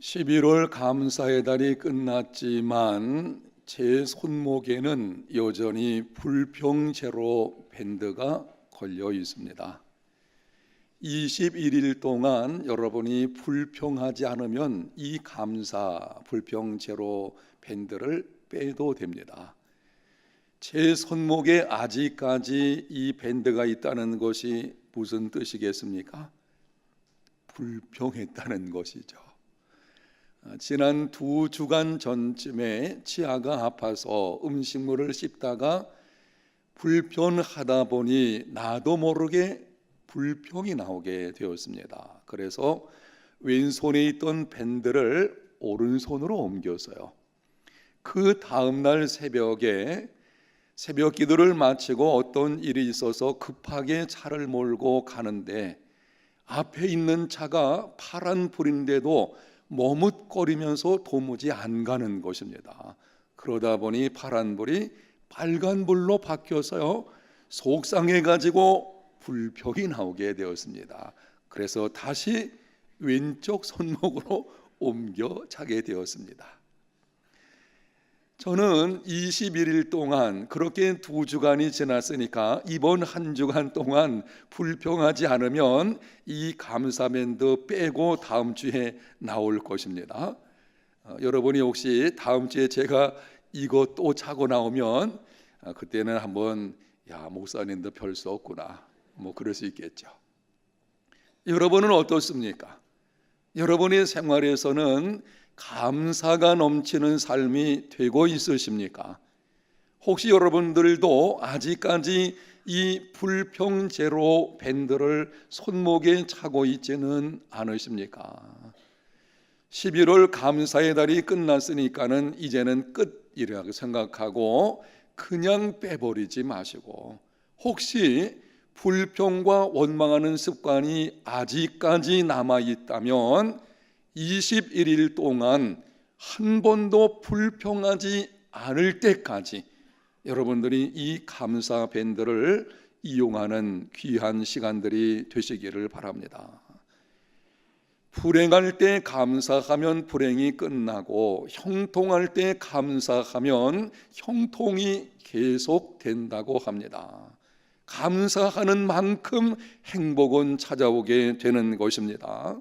11월 감사의 달이 끝났지만 제 손목에는 여전히 불평제로 밴드가 걸려 있습니다. 21일 동안 여러분이 불평하지 않으면 이 감사 불평제로 밴드를 빼도 됩니다. 제 손목에 아직까지 이 밴드가 있다는 것이 무슨 뜻이겠습니까? 불평했다는 것이죠. 지난 2주간 전쯤에 치아가 아파서 음식물을 씹다가 불편하다 보니 나도 모르게 불평이 나오게 되었습니다. 그래서 왼손에 있던 밴드를 오른손으로 옮겼어요. 그 다음날 새벽에 새벽 기도를 마치고 어떤 일이 있어서 급하게 차를 몰고 가는데 앞에 있는 차가 파란 불인데도 머뭇거리면서 도무지 안 가는 것입니다. 그러다 보니 파란불이 빨간불로 바뀌어서요, 속상해가지고 불평이 나오게 되었습니다. 그래서 다시 왼쪽 손목으로 옮겨 차게 되었습니다. 저는 21일 동안 그렇게 2주간이 지났으니까 이번 한 주간 동안 불평하지 않으면 이 감사밴드 빼고 다음 주에 나올 것입니다. 여러분이 혹시 다음 주에 제가 이거 또 차고 나오면 그때는 한번 목사님도 별 수 없구나 그럴 수 있겠죠. 여러분은 어떻습니까? 여러분의 생활에서는 감사가 넘치는 삶이 되고 있으십니까? 혹시 여러분들도 아직까지 이 불평제로 밴드를 손목에 차고 있지는 않으십니까? 11월 감사의 달이 끝났으니까는 이제는 끝이라고 생각하고 그냥 빼버리지 마시고, 혹시 불평과 원망하는 습관이 아직까지 남아있다면 21일 동안 한 번도 불평하지 않을 때까지 여러분들이 이 감사 밴드를 이용하는 귀한 시간들이 되시기를 바랍니다. 불행할 때 감사하면 불행이 끝나고 형통할 때 감사하면 형통이 계속된다고 합니다. 감사하는 만큼 행복은 찾아오게 되는 것입니다.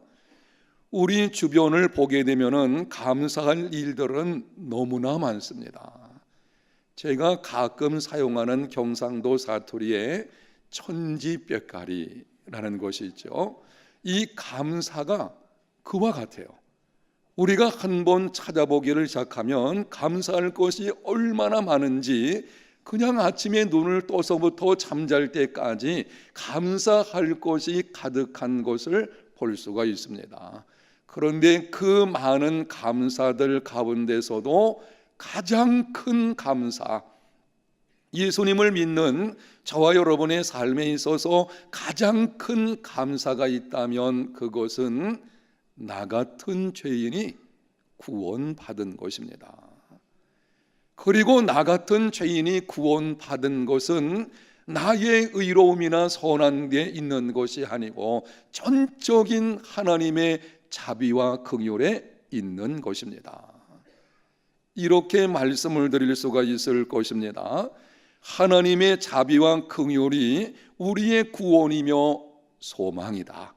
우리 주변을 보게 되면은 감사할 일들은 너무나 많습니다. 제가 가끔 사용하는 경상도 사투리에 천지뼈가리라는 것이 있죠. 이 감사가 그와 같아요. 우리가 한번 찾아보기를 시작하면 감사할 것이 얼마나 많은지 그냥 아침에 눈을 떠서부터 잠잘 때까지 감사할 것이 가득한 것을 볼 수가 있습니다. 그런데 그 많은 감사들 가운데서도 가장 큰 감사, 예수님을 믿는 저와 여러분의 삶에 있어서 가장 큰 감사가 있다면 그것은 나 같은 죄인이 구원받은 것입니다. 그리고 나 같은 죄인이 구원받은 것은 나의 의로움이나 선한 게 있는 것이 아니고 전적인 하나님의 자비와 긍휼에 있는 것입니다. 이렇게 말씀을 드릴 수가 있을 것입니다. 하나님의 자비와 긍휼이 우리의 구원이며 소망이다.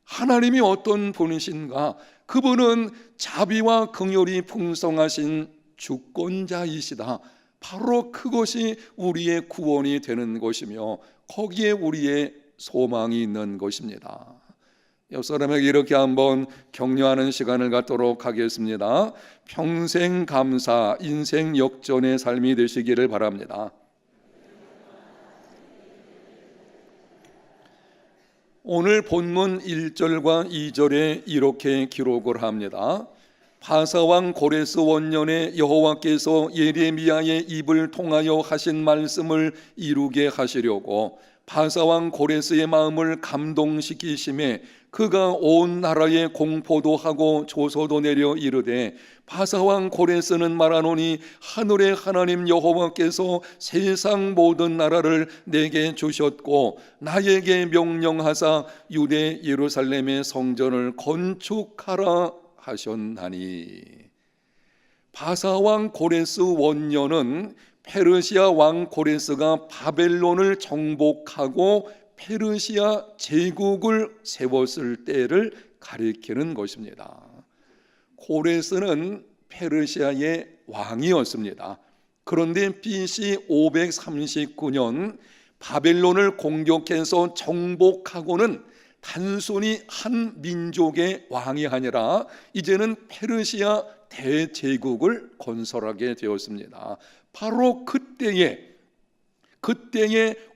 하나님이 어떤 분이신가? 그분은 자비와 긍휼이 풍성하신 주권자이시다. 바로 그것이 우리의 구원이 되는 것이며 거기에 우리의 소망이 있는 것입니다. 옆 사람에게 이렇게 한번 격려하는 시간을 갖도록 하겠습니다. 평생 감사, 인생 역전의 삶이 되시기를 바랍니다. 오늘 본문 1절과 2절에 이렇게 기록을 합니다. 바사왕 고레스 원년에 여호와께서 예레미야의 입을 통하여 하신 말씀을 이루게 하시려고 바사왕 고레스의 마음을 감동시키심에 그가 온 나라에 공포도 하고 조서도 내려 이르되 바사왕 고레스는 말하노니 하늘의 하나님 여호와께서 세상 모든 나라를 내게 주셨고 나에게 명령하사 유대 예루살렘의 성전을 건축하라 하셨나니. 바사왕 고레스 원년은 페르시아 왕 고레스가 바벨론을 정복하고 페르시아 제국을 세웠을 때를 가리키는 것입니다. 고레스는 페르시아의 왕이었습니다. 그런데 BC 539년 바벨론을 공격해서 정복하고는 단순히 한 민족의 왕이 아니라 이제는 페르시아 대제국을 건설하게 되었습니다. 바로 그때에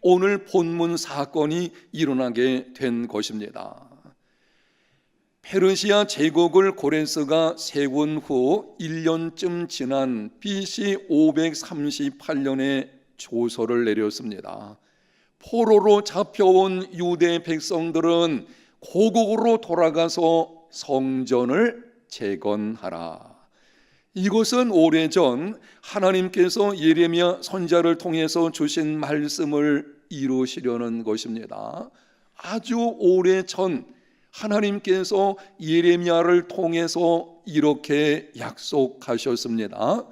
오늘 본문 사건이 일어나게 된 것입니다. 페르시아 제국을 고레스가 세운 후 1년쯤 지난 BC 538년에 조서를 내렸습니다. 포로로 잡혀온 유대 백성들은 고국으로 돌아가서 성전을 재건하라. 이것은 오래전 하나님께서 예레미야 선지자를 통해서 주신 말씀을 이루시려는 것입니다. 아주 오래전 하나님께서 예레미야를 통해서 이렇게 약속하셨습니다.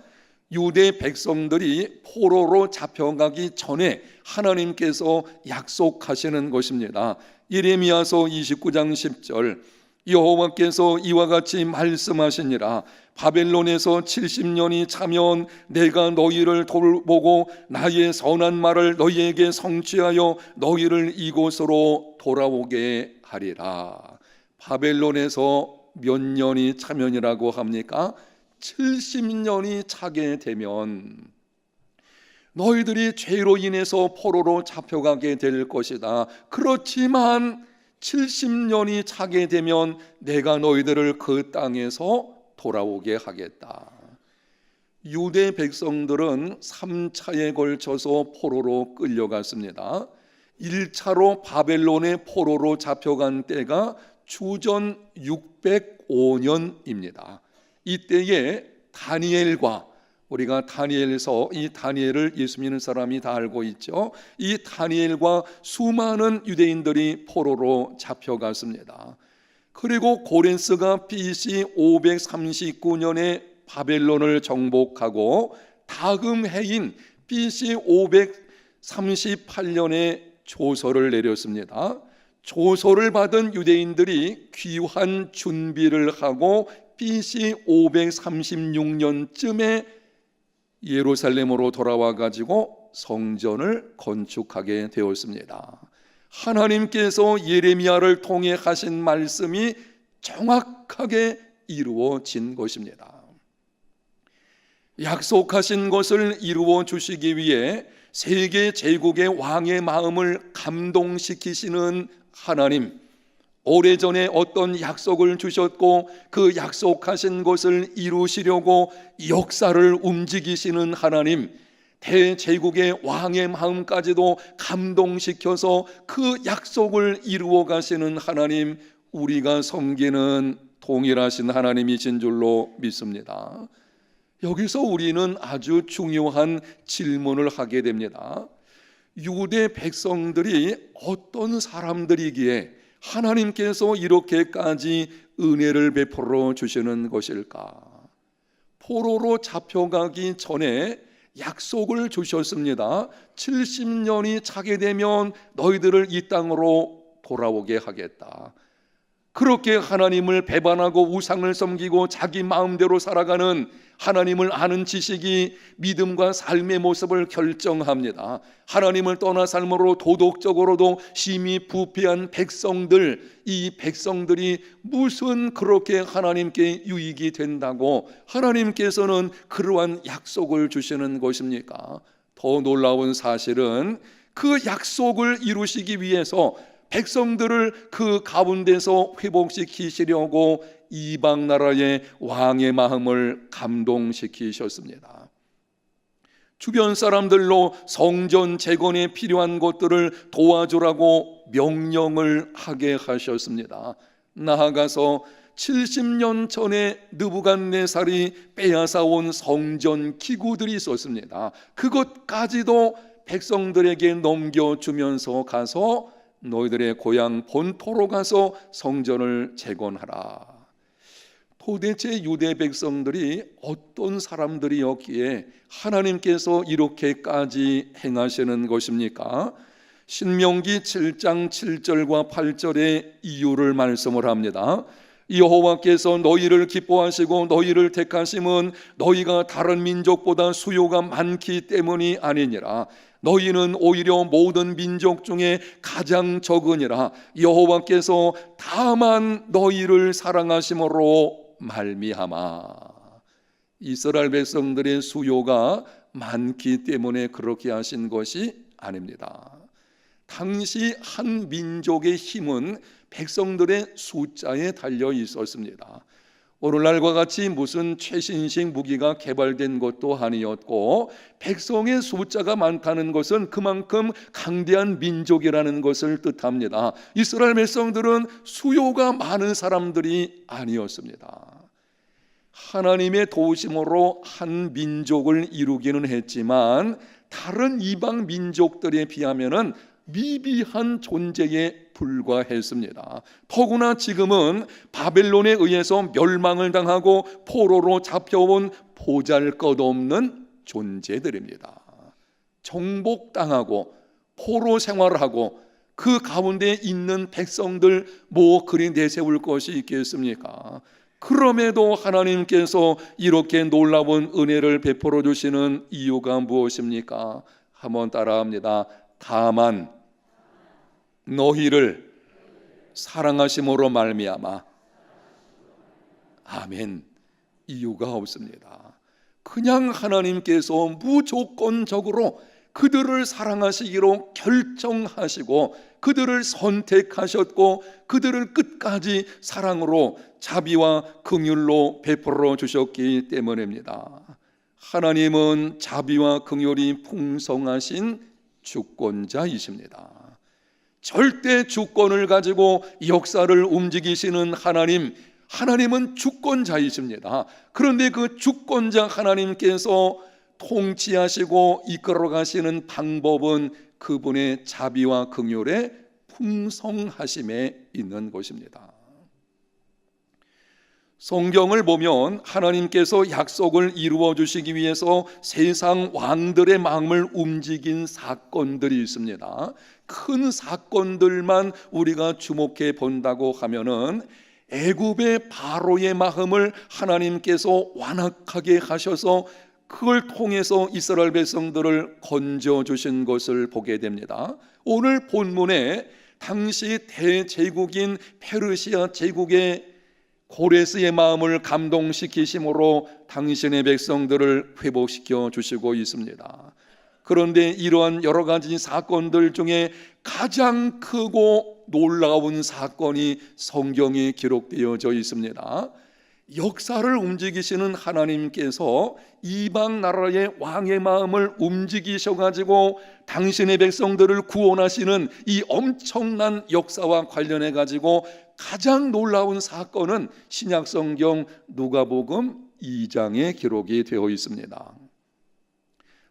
유대 백성들이 포로로 잡혀가기 전에 하나님께서 약속하시는 것입니다. 예레미야서 29장 10절, 여호와께서 이와 같이 말씀하시니라. 바벨론에서 70년이 차면 내가 너희를 돌보고 나의 선한 말을 너희에게 성취하여 너희를 이곳으로 돌아오게 하리라. 바벨론에서 몇 년이 차면이라고 합니까? 70년이 차게 되면 너희들이 죄로 인해서 포로로 잡혀가게 될 것이다. 그렇지만 70년이 차게 되면 내가 너희들을 그 땅에서 돌아오게 하겠다. 유대 백성들은 3차에 걸쳐서 포로로 끌려갔습니다. 1차로 바벨론의 포로로 잡혀간 때가 주전 605년입니다. 이때에 다니엘과, 우리가 다니엘서, 이 다니엘을 예수 믿는 사람이 다 알고 있죠. 이 다니엘과 수많은 유대인들이 포로로 잡혀갔습니다. 그리고 고레스가 BC 539년에 바벨론을 정복하고 다음 해인 BC 538년에 조서를 내렸습니다. 조서를 받은 유대인들이 귀환 준비를 하고 BC 536년쯤에 예루살렘으로 돌아와 가지고 성전을 건축하게 되었습니다. 하나님께서 예레미야를 통해 하신 말씀이 정확하게 이루어진 것입니다. 약속하신 것을 이루어 주시기 위해 세계 제국의 왕의 마음을 감동시키시는 하나님, 오래전에 어떤 약속을 주셨고 그 약속하신 것을 이루시려고 역사를 움직이시는 하나님, 대제국의 왕의 마음까지도 감동시켜서 그 약속을 이루어 가시는 하나님, 우리가 섬기는 동일하신 하나님이신 줄로 믿습니다. 여기서 우리는 아주 중요한 질문을 하게 됩니다. 유대 백성들이 어떤 사람들이기에 하나님께서 이렇게까지 은혜를 베풀어 주시는 것일까? 포로로 잡혀가기 전에 약속을 주셨습니다. 70년이 차게 되면 너희들을 이 땅으로 돌아오게 하겠다. 그렇게 하나님을 배반하고 우상을 섬기고 자기 마음대로 살아가는 하나님을 아는 지식이 믿음과 삶의 모습을 결정합니다. 하나님을 떠나 삶으로 도덕적으로도 심히 부패한 백성들, 이 백성들이 무슨 그렇게 하나님께 유익이 된다고 하나님께서는 그러한 약속을 주시는 것입니까? 더 놀라운 사실은 그 약속을 이루시기 위해서 백성들을 그 가운데서 회복시키시려고 이방 나라의 왕의 마음을 감동시키셨습니다. 주변 사람들로 성전 재건에 필요한 것들을 도와주라고 명령을 하게 하셨습니다. 나아가서 70년 전에 느부갓네살이 빼앗아온 성전 기구들이 있었습니다. 그것까지도 백성들에게 넘겨주면서 가서 너희들의 고향 본토로 가서 성전을 재건하라. 도대체 유대 백성들이 어떤 사람들이었기에 하나님께서 이렇게까지 행하시는 것입니까? 신명기 7장 7절과 8절의 이유를 말씀을 합니다. 여호와께서 너희를 기뻐하시고 너희를 택하심은 너희가 다른 민족보다 수요가 많기 때문이 아니니라. 너희는 오히려 모든 민족 중에 가장 적으니라. 여호와께서 다만 너희를 사랑하심으로 말미암아. 이스라엘 백성들의 수요가 많기 때문에 그렇게 하신 것이 아닙니다. 당시 한 민족의 힘은 백성들의 숫자에 달려 있었습니다. 오늘날과 같이 무슨 최신식 무기가 개발된 것도 아니었고, 백성의 숫자가 많다는 것은 그만큼 강대한 민족이라는 것을 뜻합니다. 이스라엘 백성들은 수요가 많은 사람들이 아니었습니다. 하나님의 도우심으로 한 민족을 이루기는 했지만 다른 이방 민족들에 비하면은 미비한 존재에 불과했습니다. 더구나 지금은 바벨론에 의해서 멸망을 당하고 포로로 잡혀온 보잘것없는 존재들입니다. 정복당하고 포로 생활하고 그 가운데 있는 백성들 뭐 그리 내세울 것이 있겠습니까? 그럼에도 하나님께서 이렇게 놀라운 은혜를 베풀어 주시는 이유가 무엇입니까? 한번 따라합니다. 다만 너희를 사랑하심으로 말미암아. 아멘. 이유가 없습니다. 그냥 하나님께서 무조건적으로 그들을 사랑하시기로 결정하시고 그들을 선택하셨고 그들을 끝까지 사랑으로 자비와 긍휼로 베풀어 주셨기 때문입니다. 하나님은 자비와 긍휼이 풍성하신 주권자이십니다. 절대 주권을 가지고 역사를 움직이시는 하나님은 주권자이십니다. 그런데 그 주권자 하나님께서 통치하시고 이끌어 가시는 방법은 그분의 자비와 긍휼의 풍성하심에 있는 것입니다. 성경을 보면 하나님께서 약속을 이루어 주시기 위해서 세상 왕들의 마음을 움직인 사건들이 있습니다. 큰 사건들만 우리가 주목해 본다고 하면은 애굽의 바로의 마음을 하나님께서 완악하게 하셔서 그걸 통해서 이스라엘 백성들을 건져 주신 것을 보게 됩니다. 오늘 본문에 당시 대제국인 페르시아 제국의 고레스의 마음을 감동시키심으로 당신의 백성들을 회복시켜 주시고 있습니다. 그런데 이러한 여러 가지 사건들 중에 가장 크고 놀라운 사건이 성경에 기록되어져 있습니다. 역사를 움직이시는 하나님께서 이방 나라의 왕의 마음을 움직이셔가지고 당신의 백성들을 구원하시는 이 엄청난 역사와 관련해 가지고 가장 놀라운 사건은 신약성경 누가복음 2장에 기록이 되어 있습니다.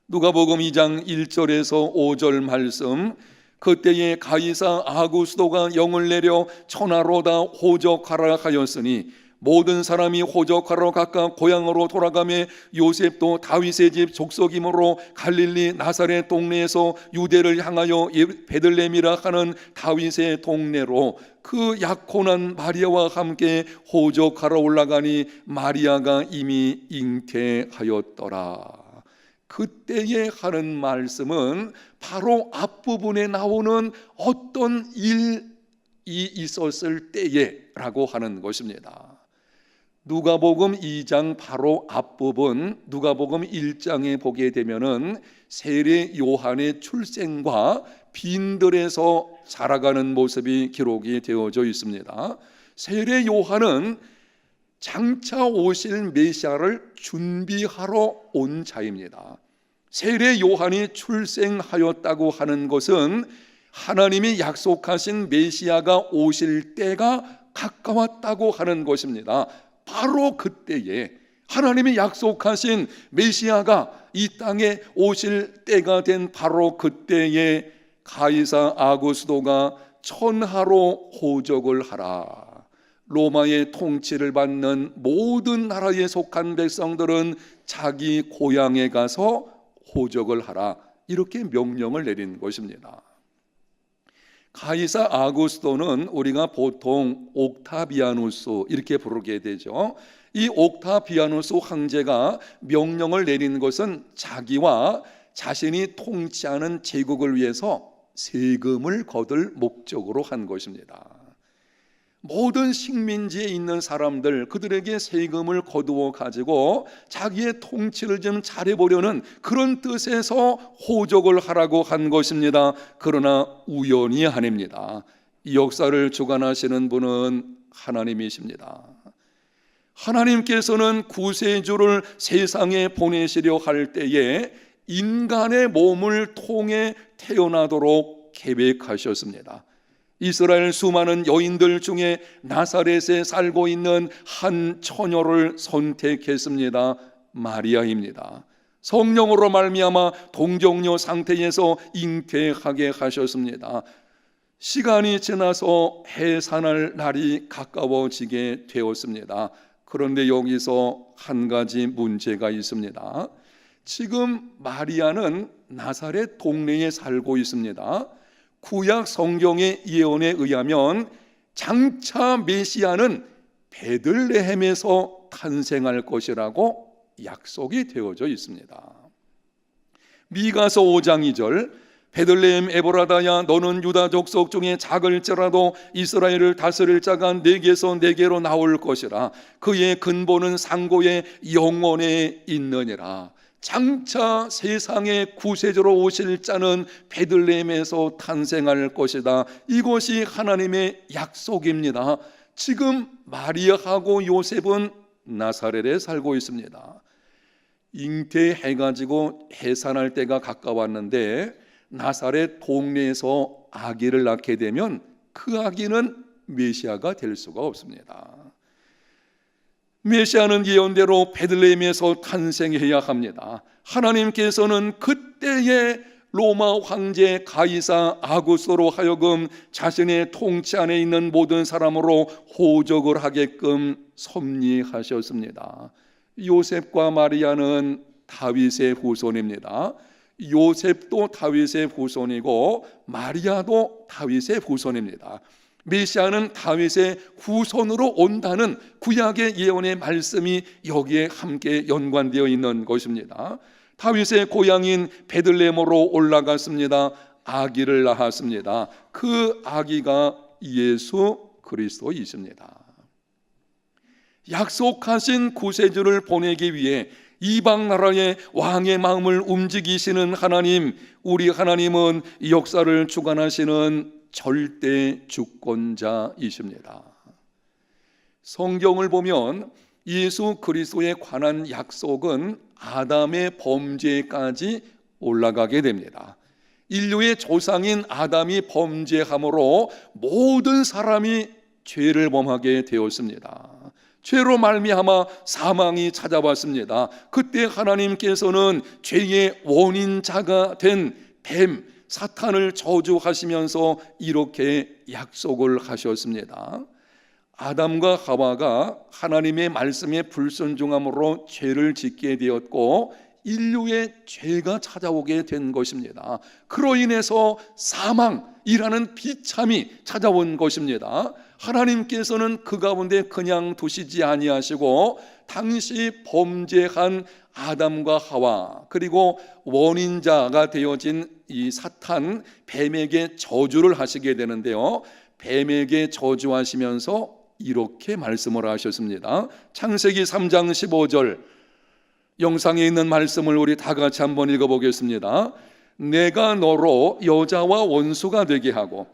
누가복음 2장 1절에서 5절 말씀, 그때에 가이사 아구스도가 영을 내려 천하로 다 호적하라 하였으니 모든 사람이 호적하러 각각 고향으로 돌아가매 요셉도 다윗의 집 족속이므로 갈릴리 나사렛 동네에서 유대를 향하여 베들레헴이라 하는 다윗의 동네로 그 약혼한 마리아와 함께 호적하러 올라가니 마리아가 이미 잉태하였더라. 그때에 하는 말씀은 바로 앞부분에 나오는 어떤 일이 있었을 때에라고 하는 것입니다. 누가복음 2장 바로 앞부분 누가복음 1장에 보게 되면은 세례 요한의 출생과 빈들에서 자라가는 모습이 기록이 되어져 있습니다. 세례 요한은 장차 오실 메시아를 준비하러 온 자입니다. 세례 요한이 출생하였다고 하는 것은 하나님이 약속하신 메시아가 오실 때가 가까웠다고 하는 것입니다. 바로 그때에 하나님이 약속하신 메시아가 이 땅에 오실 때가 된 바로 그때에 가이사 아구스도가 천하로 호적을 하라. 로마의 통치를 받는 모든 나라에 속한 백성들은 자기 고향에 가서 호적을 하라, 이렇게 명령을 내린 것입니다. 가이사 아구스토는 우리가 보통 옥타비아누스 이렇게 부르게 되죠. 이 옥타비아누스 황제가 명령을 내린 것은 자기와 자신이 통치하는 제국을 위해서 세금을 거둘 목적으로 한 것입니다. 모든 식민지에 있는 사람들, 그들에게 세금을 거두어 가지고 자기의 통치를 좀 잘해보려는 그런 뜻에서 호적을 하라고 한 것입니다. 그러나 우연이 아닙니다. 이 역사를 주관하시는 분은 하나님이십니다. 하나님께서는 구세주를 세상에 보내시려 할 때에 인간의 몸을 통해 태어나도록 계획하셨습니다. 이스라엘 수많은 여인들 중에 나사렛에 살고 있는 한 처녀를 선택했습니다. 마리아입니다. 성령으로 말미암아 동정녀 상태에서 잉태하게 하셨습니다. 시간이 지나서 해산할 날이 가까워지게 되었습니다. 그런데 여기서 한 가지 문제가 있습니다. 지금 마리아는 나사렛 동네에 살고 있습니다. 구약 성경의 예언에 의하면 장차 메시아는 베들레헴에서 탄생할 것이라고 약속이 되어져 있습니다. 미가서 5장 2절, 베들레헴 에브라다야, 너는 유다 족속 중에 작을지라도 이스라엘을 다스릴 자가 네게서 네게로 나올 것이라. 그의 근본은 상고의 영원에 있느니라. 장차 세상의 구세주로 오실 자는 베들레헴에서 탄생할 것이다. 이것이 하나님의 약속입니다. 지금 마리아하고 요셉은 나사렛에 살고 있습니다. 잉태해가지고 해산할 때가 가까웠는데 나사렛 동네에서 아기를 낳게 되면 그 아기는 메시아가 될 수가 없습니다. 메시아는 예언대로 베들레헴에서 탄생해야 합니다. 하나님께서는 그때의 로마 황제 가이사 아구스토로 하여금 자신의 통치 안에 있는 모든 사람으로 호적을 하게끔 섭리하셨습니다. 요셉과 마리아는 다윗의 후손입니다. 요셉도 다윗의 후손이고 마리아도 다윗의 후손입니다. 메시아는 다윗의 후손으로 온다는 구약의 예언의 말씀이 여기에 함께 연관되어 있는 것입니다. 다윗의 고향인 베들레헴으로 올라갔습니다. 아기를 낳았습니다. 그 아기가 예수 그리스도이십니다. 약속하신 구세주를 보내기 위해 이방 나라의 왕의 마음을 움직이시는 하나님, 우리 하나님은 역사를 주관하시는 절대 주권자이십니다. 성경을 보면 예수 그리스도에 관한 약속은 아담의 범죄까지 올라가게 됩니다. 인류의 조상인 아담이 범죄함으로 모든 사람이 죄를 범하게 되었습니다. 죄로 말미암아 사망이 찾아왔습니다. 그때 하나님께서는 죄의 원인자가 된 뱀, 사탄을 저주하시면서 이렇게 약속을 하셨습니다. 아담과 하와가 하나님의 말씀에 불순종함으로 죄를 짓게 되었고 인류의 죄가 찾아오게 된 것입니다. 그로 인해서 사망이라는 비참이 찾아온 것입니다. 하나님께서는 그 가운데 그냥 두시지 아니하시고 당시 범죄한 아담과 하와 그리고 원인자가 되어진 이 사탄 뱀에게 저주를 하시게 되는데요, 뱀에게 저주하시면서 이렇게 말씀을 하셨습니다. 창세기 3장 15절 영상에 있는 말씀을 우리 다 같이 한번 읽어보겠습니다. 내가 너로 여자와 원수가 되게 하고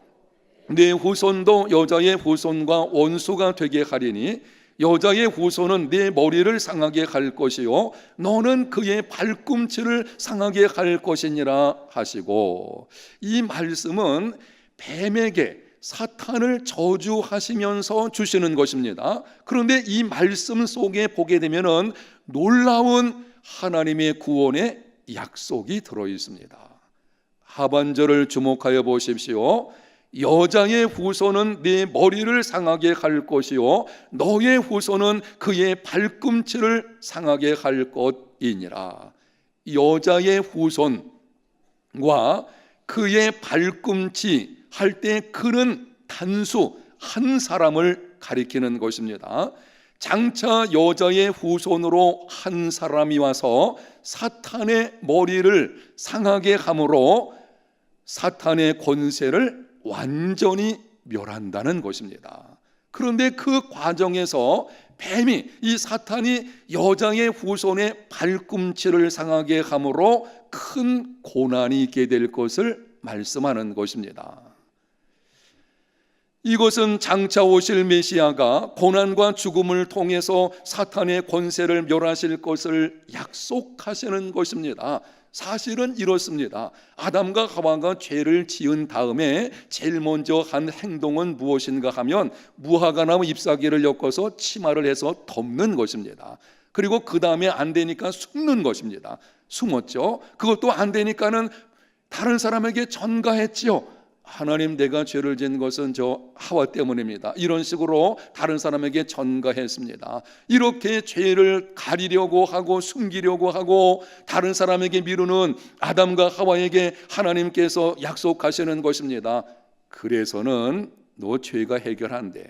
내 후손도 여자의 후손과 원수가 되게 하리니 여자의 후손은 내 머리를 상하게 할 것이요 너는 그의 발꿈치를 상하게 할 것이니라 하시고, 이 말씀은 뱀에게 사탄을 저주하시면서 주시는 것입니다. 그런데 이 말씀 속에 보게 되면은 놀라운 하나님의 구원의 약속이 들어 있습니다. 하반절을 주목하여 보십시오. 여자의 후손은 네 머리를 상하게 할 것이요 너의 후손은 그의 발꿈치를 상하게 할 것이니라. 여자의 후손과 그의 발꿈치 할 때 그는 단수 한 사람을 가리키는 것입니다. 장차 여자의 후손으로 한 사람이 와서 사탄의 머리를 상하게 함으로 사탄의 권세를 완전히 멸한다는 것입니다. 그런데 그 과정에서 뱀이, 이 사탄이 여자의 후손의 발꿈치를 상하게 함으로 큰 고난이 있게 될 것을 말씀하는 것입니다. 이것은 장차 오실 메시아가 고난과 죽음을 통해서 사탄의 권세를 멸하실 것을 약속하시는 것입니다. 사실은 이렇습니다. 아담과 하와가 죄를 지은 다음에 제일 먼저 한 행동은 무엇인가 하면 무화과나무 잎사귀를 엮어서 치마를 해서 덮는 것입니다. 그리고 그 다음에 안 되니까 숨는 것입니다. 숨었죠. 그것도 안 되니까는 다른 사람에게 전가했지요. 하나님, 내가 죄를 지은 것은 저 하와 때문입니다. 이런 식으로 다른 사람에게 전가했습니다. 이렇게 죄를 가리려고 하고 숨기려고 하고 다른 사람에게 미루는 아담과 하와에게 하나님께서 약속하시는 것입니다. 그래서는 너 죄가 해결한대.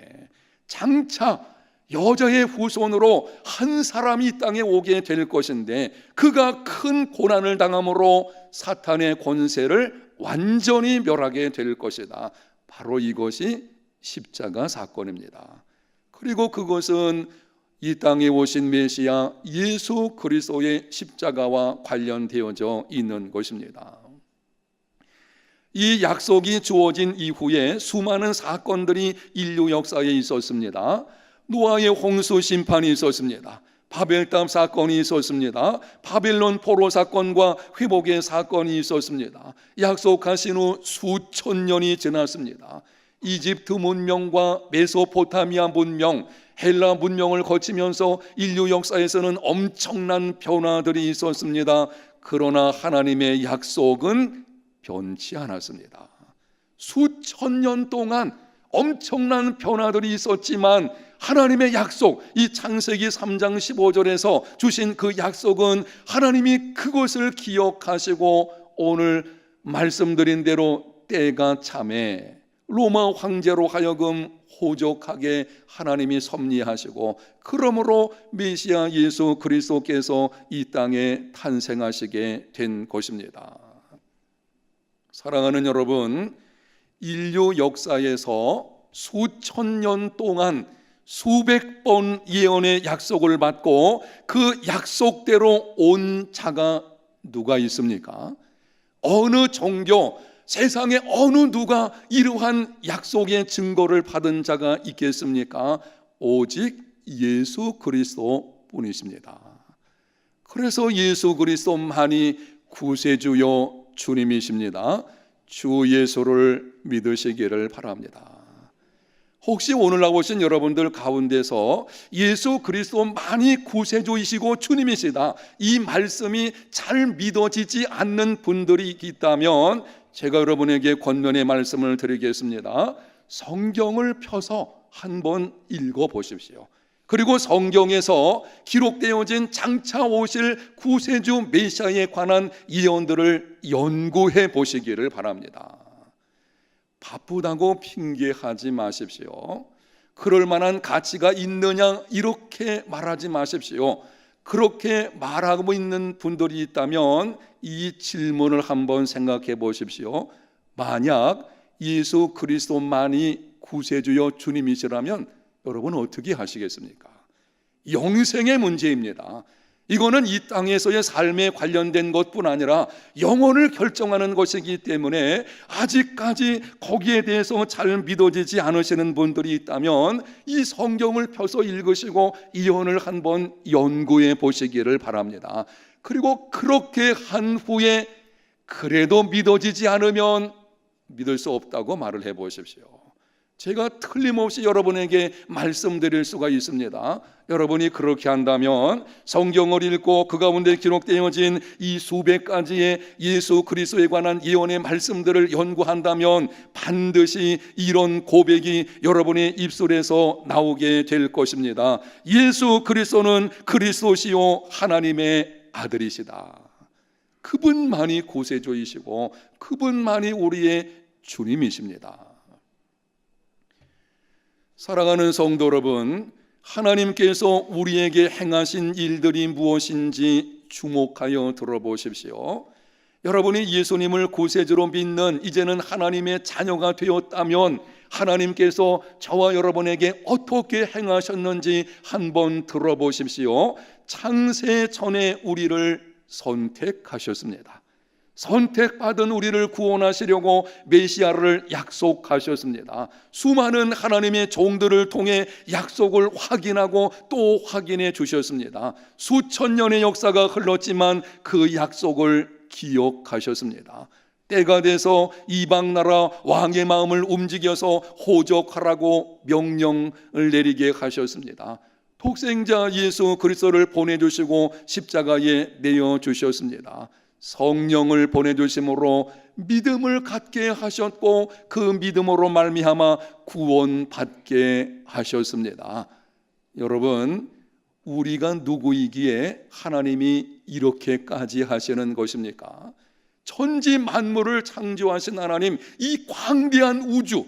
장차 여자의 후손으로 한 사람이 이 땅에 오게 될 것인데 그가 큰 고난을 당함으로 사탄의 권세를 완전히 멸하게 될 것이다. 바로 이것이 십자가 사건입니다. 그리고 그것은 이 땅에 오신 메시아 예수 그리스도의 십자가와 관련되어져 있는 것입니다. 이 약속이 주어진 이후에 수많은 사건들이 인류 역사에 있었습니다. 노아의 홍수 심판이 있었습니다. 바벨탑 사건이 있었습니다. 바벨론 포로 사건과 회복의 사건이 있었습니다. 약속하신 후 수천 년이 지났습니다. 이집트 문명과 메소포타미아 문명, 헬라 문명을 거치면서 인류 역사에서는 엄청난 변화들이 있었습니다. 그러나 하나님의 약속은 변치 않았습니다. 수천 년 동안 엄청난 변화들이 있었지만 하나님의 약속, 이 창세기 3장 15절에서 주신 그 약속은 하나님이 그것을 기억하시고 오늘 말씀드린 대로 때가 참에 로마 황제로 하여금 호족하게 하나님이 섭리하시고 그러므로 메시아 예수 그리스도께서 이 땅에 탄생하시게 된 것입니다. 사랑하는 여러분, 인류 역사에서 수천 년 동안 수백 번 예언의 약속을 받고 그 약속대로 온 자가 누가 있습니까? 어느 종교, 세상에 어느 누가 이러한 약속의 증거를 받은 자가 있겠습니까? 오직 예수 그리스도 뿐이십니다. 그래서 예수 그리스도만이 구세주요 주님이십니다. 주 예수를 믿으시기를 바랍니다. 혹시 오늘 나오신 여러분들 가운데서 예수 그리스도만이 구세주이시고 주님이시다, 이 말씀이 잘 믿어지지 않는 분들이 있다면 제가 여러분에게 권면의 말씀을 드리겠습니다. 성경을 펴서 한번 읽어보십시오. 그리고 성경에서 기록되어진 장차 오실 구세주 메시아에 관한 예언들을 연구해 보시기를 바랍니다. 바쁘다고 핑계하지 마십시오. 그럴 만한 가치가 있느냐 이렇게 말하지 마십시오. 그렇게 말하고 있는 분들이 있다면 이 질문을 한번 생각해 보십시오. 만약 예수 그리스도만이 구세주여 주님이시라면 여러분 어떻게 하시겠습니까? 영생의 문제입니다. 이거는 이 땅에서의 삶에 관련된 것뿐 아니라 영혼을 결정하는 것이기 때문에 아직까지 거기에 대해서 잘 믿어지지 않으시는 분들이 있다면 이 성경을 펴서 읽으시고 예언을 한번 연구해 보시기를 바랍니다. 그리고 그렇게 한 후에 그래도 믿어지지 않으면 믿을 수 없다고 말을 해 보십시오. 제가 틀림없이 여러분에게 말씀드릴 수가 있습니다. 여러분이 그렇게 한다면 성경을 읽고 그 가운데 기록되어진 이 수백 가지의 예수 그리스도에 관한 예언의 말씀들을 연구한다면 반드시 이런 고백이 여러분의 입술에서 나오게 될 것입니다. 예수 그리스도는 그리스도시요 하나님의 아들이시다. 그분만이 구세주이시고 그분만이 우리의 주님이십니다. 사랑하는 성도 여러분, 하나님께서 우리에게 행하신 일들이 무엇인지 주목하여 들어보십시오. 여러분이 예수님을 구세주로 믿는 이제는 하나님의 자녀가 되었다면 하나님께서 저와 여러분에게 어떻게 행하셨는지 한번 들어보십시오. 창세 전에 우리를 선택하셨습니다. 선택받은 우리를 구원하시려고 메시아를 약속하셨습니다. 수많은 하나님의 종들을 통해 약속을 확인하고 또 확인해 주셨습니다. 수천 년의 역사가 흘렀지만 그 약속을 기억하셨습니다. 때가 돼서 이방 나라 왕의 마음을 움직여서 호적하라고 명령을 내리게 하셨습니다. 독생자 예수 그리스도를 보내주시고 십자가에 내어주셨습니다. 성령을 보내주심으로 믿음을 갖게 하셨고 그 믿음으로 말미암아 구원받게 하셨습니다. 여러분, 우리가 누구이기에 하나님이 이렇게까지 하시는 것입니까? 천지 만물을 창조하신 하나님, 이 광대한 우주,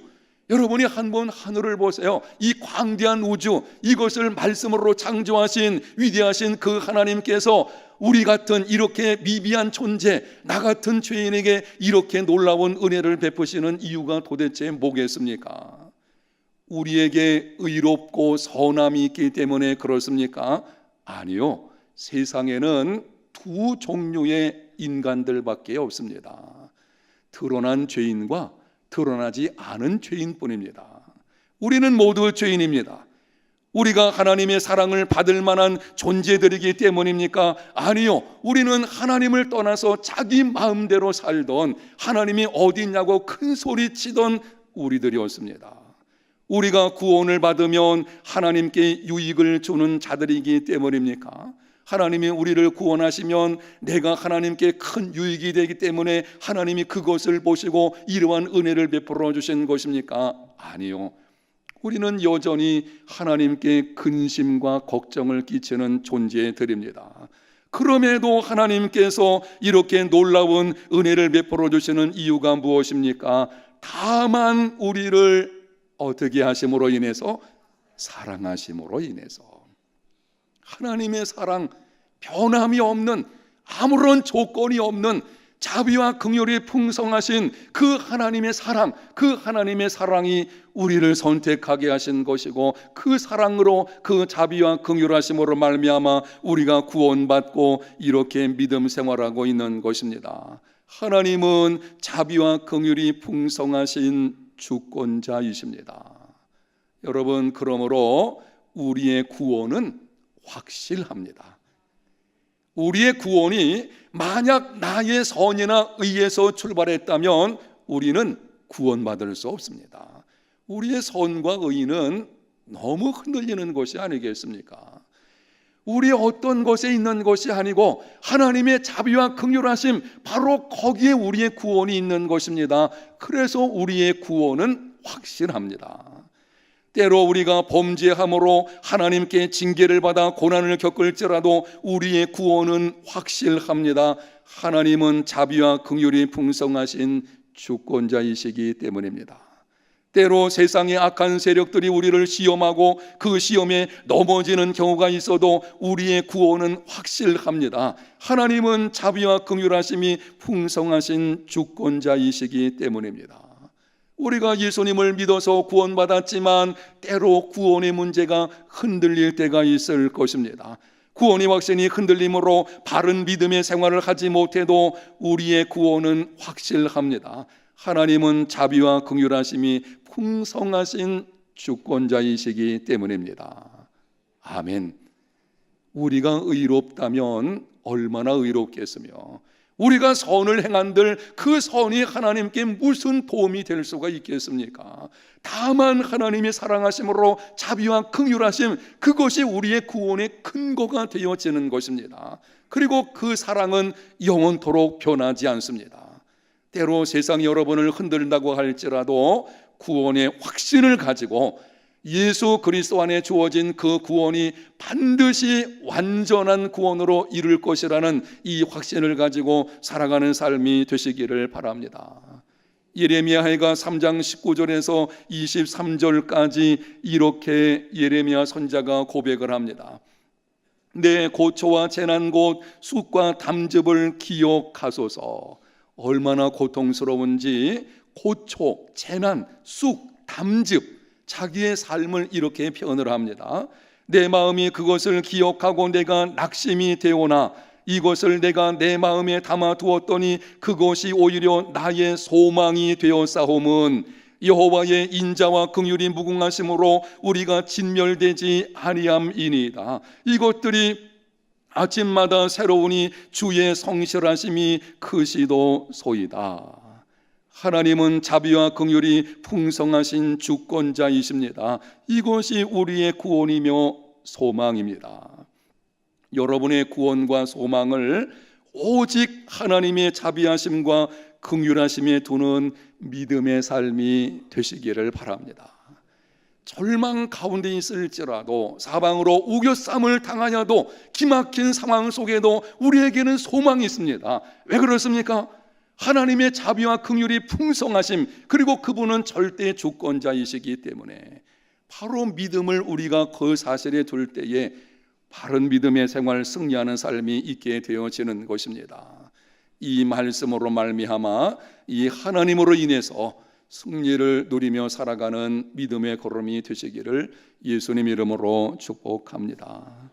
여러분이 한번 하늘을 보세요. 이 광대한 우주, 이것을 말씀으로 창조하신 위대하신 그 하나님께서 우리 같은 이렇게 미비한 존재, 나 같은 죄인에게 이렇게 놀라운 은혜를 베푸시는 이유가 도대체 뭐겠습니까? 우리에게 의롭고 선함이 있기 때문에 그렇습니까? 아니요. 세상에는 두 종류의 인간들밖에 없습니다. 드러난 죄인과 드러나지 않은 죄인뿐입니다. 우리는 모두 죄인입니다. 우리가 하나님의 사랑을 받을 만한 존재들이기 때문입니까? 아니요. 우리는 하나님을 떠나서 자기 마음대로 살던, 하나님이 어디 있냐고 큰 소리 치던 우리들이었습니다. 우리가 구원을 받으면 하나님께 유익을 주는 자들이기 때문입니까? 하나님이 우리를 구원하시면 내가 하나님께 큰 유익이 되기 때문에 하나님이 그것을 보시고 이러한 은혜를 베풀어 주신 것입니까? 아니요. 우리는 여전히 하나님께 근심과 걱정을 끼치는 존재들입니다. 그럼에도 하나님께서 이렇게 놀라운 은혜를 베풀어 주시는 이유가 무엇입니까? 다만 우리를 어떻게 하심으로 인해서? 사랑하심으로 인해서. 하나님의 사랑, 변함이 없는, 아무런 조건이 없는 자비와 긍휼이 풍성하신 그 하나님의 사랑, 그 하나님의 사랑이 우리를 선택하게 하신 것이고, 그 사랑으로, 그 자비와 긍휼하심으로 말미암아 우리가 구원받고 이렇게 믿음 생활하고 있는 것입니다. 하나님은 자비와 긍휼이 풍성하신 주권자이십니다. 여러분, 그러므로 우리의 구원은 확실합니다. 우리의 구원이 만약 나의 선이나 의에서 출발했다면 우리는 구원받을 수 없습니다. 우리의 선과 의는 너무 흔들리는 것이 아니겠습니까? 우리의 어떤 것에 있는 것이 아니고 하나님의 자비와 긍휼하심, 바로 거기에 우리의 구원이 있는 것입니다. 그래서 우리의 구원은 확실합니다. 때로 우리가 범죄함으로 하나님께 징계를 받아 고난을 겪을지라도 우리의 구원은 확실합니다. 하나님은 자비와 긍휼이 풍성하신 주권자이시기 때문입니다. 때로 세상의 악한 세력들이 우리를 시험하고 그 시험에 넘어지는 경우가 있어도 우리의 구원은 확실합니다. 하나님은 자비와 긍휼하심이 풍성하신 주권자이시기 때문입니다. 우리가 예수님을 믿어서 구원받았지만 때로 구원의 문제가 흔들릴 때가 있을 것입니다. 구원의 확신이 흔들림으로 바른 믿음의 생활을 하지 못해도 우리의 구원은 확실합니다. 하나님은 자비와 긍휼하심이 풍성하신 주권자이시기 때문입니다. 아멘. 우리가 의롭다면 얼마나 의롭겠으며, 우리가 선을 행한들 그 선이 하나님께 무슨 도움이 될 수가 있겠습니까? 다만 하나님이 사랑하심으로 자비와 긍휼하심, 그것이 우리의 구원의 근거가 되어지는 것입니다. 그리고 그 사랑은 영원토록 변하지 않습니다. 때로 세상이 여러분을 흔들다고 할지라도 구원의 확신을 가지고 예수 그리스도 안에 주어진 그 구원이 반드시 완전한 구원으로 이룰 것이라는 이 확신을 가지고 살아가는 삶이 되시기를 바랍니다. 예레미야가 3장 19절에서 23절까지 이렇게 예레미야 선지자가 고백을 합니다. 내 고초와 재난 곧 쑥과 담즙을 기억하소서. 얼마나 고통스러운지 고초, 재난, 쑥, 담즙, 자기의 삶을 이렇게 표현을 합니다. 내 마음이 그것을 기억하고 내가 낙심이 되오나 이것을 내가 내 마음에 담아 두었더니 그것이 오히려 나의 소망이 되었사옴은 여호와의 인자와 긍휼이 무궁하심으로 우리가 진멸되지 아니함이니이다. 이것들이 아침마다 새로우니 주의 성실하심이 크시도소이다. 하나님은 자비와 긍휼이 풍성하신 주권자이십니다. 이것이 우리의 구원이며 소망입니다. 여러분의 구원과 소망을 오직 하나님의 자비하심과 긍휼하심에 두는 믿음의 삶이 되시기를 바랍니다. 절망 가운데 있을지라도 사방으로 우겨쌈을 당하여도 기막힌 상황 속에도 우리에게는 소망이 있습니다. 왜 그렇습니까? 하나님의 자비와 긍휼이 풍성하심, 그리고 그분은 절대 주권자이시기 때문에 바로 믿음을 우리가 그 사실에 둘 때에 바른 믿음의 생활 승리하는 삶이 있게 되어지는 것입니다. 이 말씀으로 말미암아 이 하나님으로 인해서 승리를 누리며 살아가는 믿음의 걸음이 되시기를 예수님 이름으로 축복합니다.